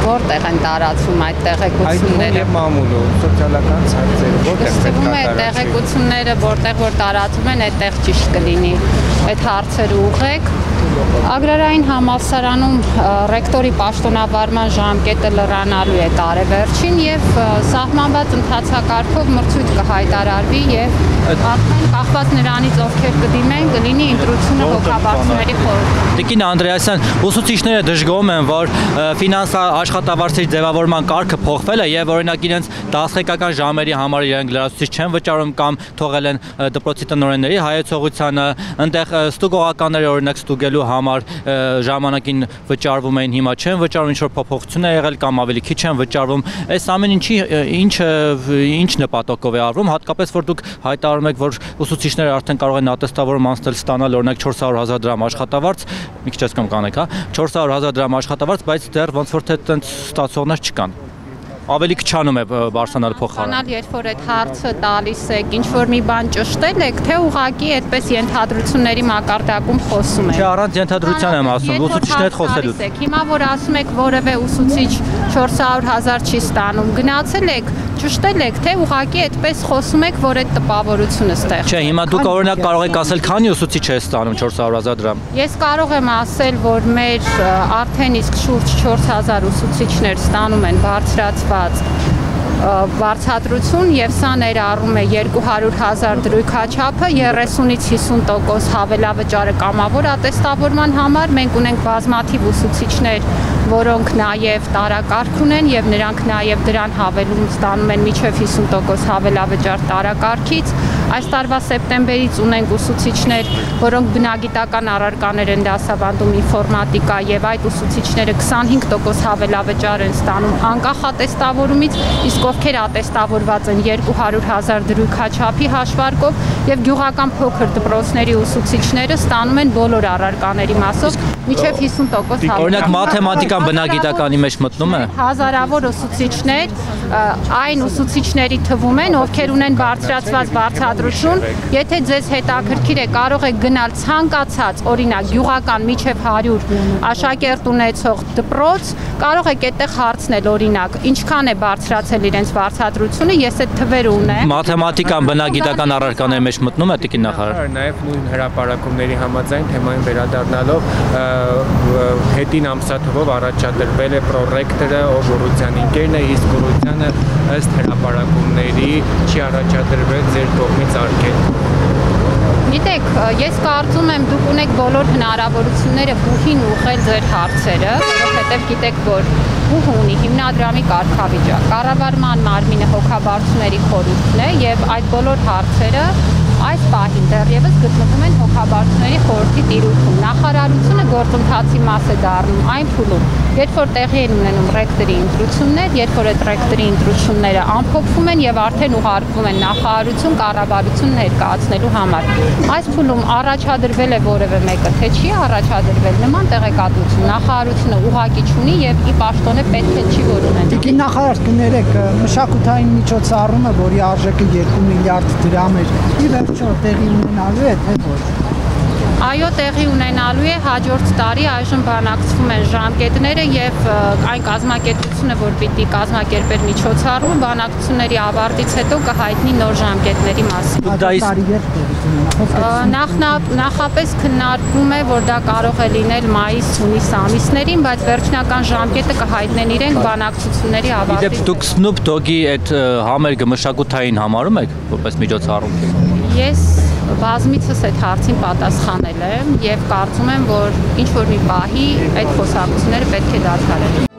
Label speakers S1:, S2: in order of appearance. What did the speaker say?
S1: Որտեղ են տարածվում այդ տեղեկությունները։
S2: Այդ մամուլը, սոցիալական ցանցերը, որտեղ պետք է տարածվի։
S1: Տեղեկությունները որտեղ որ տարածում են, այդտեղ ճիշտ կլինի այդ հարցերը ուղղեք։ Ագրարային համալսարանում ռեկտորի պաշտոնավարման ժամկետը լրանալու է տարեվերջին եւ սահմանված ընթացակարգով մրցույթ կհայտարարվի եւ արդեն կախված նրանից ովքեր կդիմեն կլինի ընտրությունը հոգաբարձուների խորհրդում։
S3: Տիկին Անդրեասյան, ուսուցիչները դժգոհում են, որ ֆինանս աշխատավարձերի ձևավորման կարգը փոխվել է եւ օրինակ իրենց դասղեկական ժամերի համար իրենք լրացուցիչ չեն վճարում կամ թողել են դպրոցի տնօրենների հայեցողությանը, այնտեղ ստուգողականները օրինակ ստուգելու համար ժամանակին վճարվում էին, հիմա չեն վճարում, ինչ որ փոփոխություն է եղել կամ ավելի քիչ են վճարվում։ Այս ամեն ինչ նպատակով է արվում, հատկապես որ դուք հայտարարում եք, որ ուսուցիչները արդեն կարող են ատեստավորում անցնել ստանալ օրինակ 400,000 դրամ աշխատավարձ, մի քիչ կամ կանեք, հա, 400,000 դրամ աշխատավարձ, բայց դեռ ոնց որ թե տենց ստացողներ չկան։ Ավելի քչանում է բարձրանալ փոխարեն։
S1: Երբ որ այդ հարցը տալիս եք, ինչ որ մի բան ճշտել եք, թե ուղղակի այդպես ենթադրությունների մակարդակում խոսում եք։
S3: Չէ, առանց ենթադրության եմ ասում, ուսուցիչների հետ խոսելուց։
S1: Հիմա որ ասում եք, որևէ ուսուցիչ 400,000 չի ստանում, գնացել եք, ճշտել եք, թե ուղղակի այդպես խոսում եք, որ այդ տպավորությունը ստեղծել։
S3: Չէ, հիմա դուք օրինակ կարող եք ասել, քանի ուսուցիչ է ստանում 400,000 դրամ։
S1: Ես կարող եմ ասել, որ մեր արդեն իսկ շուրջ 4,000 ուսուցիչներ ստանում են բարձրացված վարձատրություն եւ սա ներառում է 200,000 դրույքաչափը 30-ից 50% հավելավճարը կամավոր ատեստավորման համար։ Մենք ունենք բազմաթիվ ուսուցիչներ, որոնք նաև տարակարգ ունեն եւ նրանք նաև դրան հավելում ստանում են մինչեւ 50% հավելավճար տարակարգից։ Այս տարվա սեպտեմբերից ունենք ուսուցիչներ, որոնք բնագիտական առարկաներ են դասավանդում ինֆորմատիկա եւ այդ ուսուցիչները 25% հավելավճար են ստանում անկախ ատեստավորումից, իսկ ովքեր ատեստավորված են 200,000 դրույքաչափի հաշվարկով եւ գյուղական փոքր դպրոցների ուսուցիչները ստանում են բոլոր առարկաների մասով մինչեւ 50% հավելավճար։
S3: Օրինակ մաթեմատիկան բնագիտականի մեջ մտնում է։
S1: Հազարավոր ուսուցիչներ այն ուսուցիչների թվում են, ովքեր ունեն բարձրացված վարձատրություն, եթե ձեզ հետաքրքիր է, կարող եք գնալ ցանկացած, օրինակ գյուղական մինչև 100 աշակերտ ունեցող դպրոց, կարող եք այդտեղ հարցնել, օրինակ, ինչքան է բարձրացել իրենց վարձատրությունը, ես այդ թվերը ունեմ։
S3: Մաթեմատիկան բնագիտական առարկաների մեջ մտնում է, տիկին նախարար։
S2: Նաև նույն հրապարակումների համաձայն թեմային վերադառնալով հետին ամսաթվով առաջադրվել է պրոռեկտորը, ով Ուռուցյանի ընկերն է, իսկ Ուռուցյանը ըստ հրապարակումների չի առաջադրվել ձեր կողմից արգելք։
S1: Գիտեք, ես կարծում եմ դուք ունեք բոլոր հնարավորությունները բուհին ուղղել ձեր հարցերը, որովհետև գիտեք, որ բուհը ունի հիմնադրամի կարգավիճակ, կառավարման մարմինը հոգաբարձուների խորհուրդն է եւ այդ բոլոր հարցերը այս պահին դեռևս գտնվում են հոգաբարձուների խորհրդի տիրույթում։ Նախարարությունը գործընթացի մաս է դառնում այն փուլում, երբ որ տեղի են ունենում ռեկտորի ընտրություններ, երբ որ այդ ռեկտորի ընտրությունները ամփոփվում են եւ արդեն ուղարկվում են նախարարություն կառավարություն ներկայացնելու համար։ Այս փուլում առաջադրվել է որևէ մեկը, թե չի առաջադրվել նման տեղեկատվություն նախարարությունը ուղղակի չունի եւ ի պաշտոնե պետք է չի որ ունենա։
S4: Տիկին նախարար կներեք, մշակութային միջոցառումը, որի արժեքը 2 միլիարդ դրամ էր, ի վերջո տեղի ունենալու է, թե ոչ։
S1: Այո, տեղի ունենալու է հաջորդ տարի, այժմ բանակցվում են ժամկետները եւ այն կազմակերպությունը, որ պիտի կազմակերպեր միջոցառումը, բանակցությունների ավարտից հետո կհայտնի նոր ժամկետների մասին։ Նախապես քննարկվում է, որ դա կարող է լինել մայիս-հունիս ամիսներին, բայց վերջնական ժամկետը կհայտնեն իրենք բանակցությունների ավարտից։
S3: Իդեպ դուք Snoop Dogg-ի այդ համերգը մշակութային համարում եք որպես միջոցառում։
S1: Ես բազմիցս այդ հարցին պատասխանել եմ եւ կարծում եմ, որ ինչ որ մի պահի այդ խոսակցությունները պետք է դադարեն։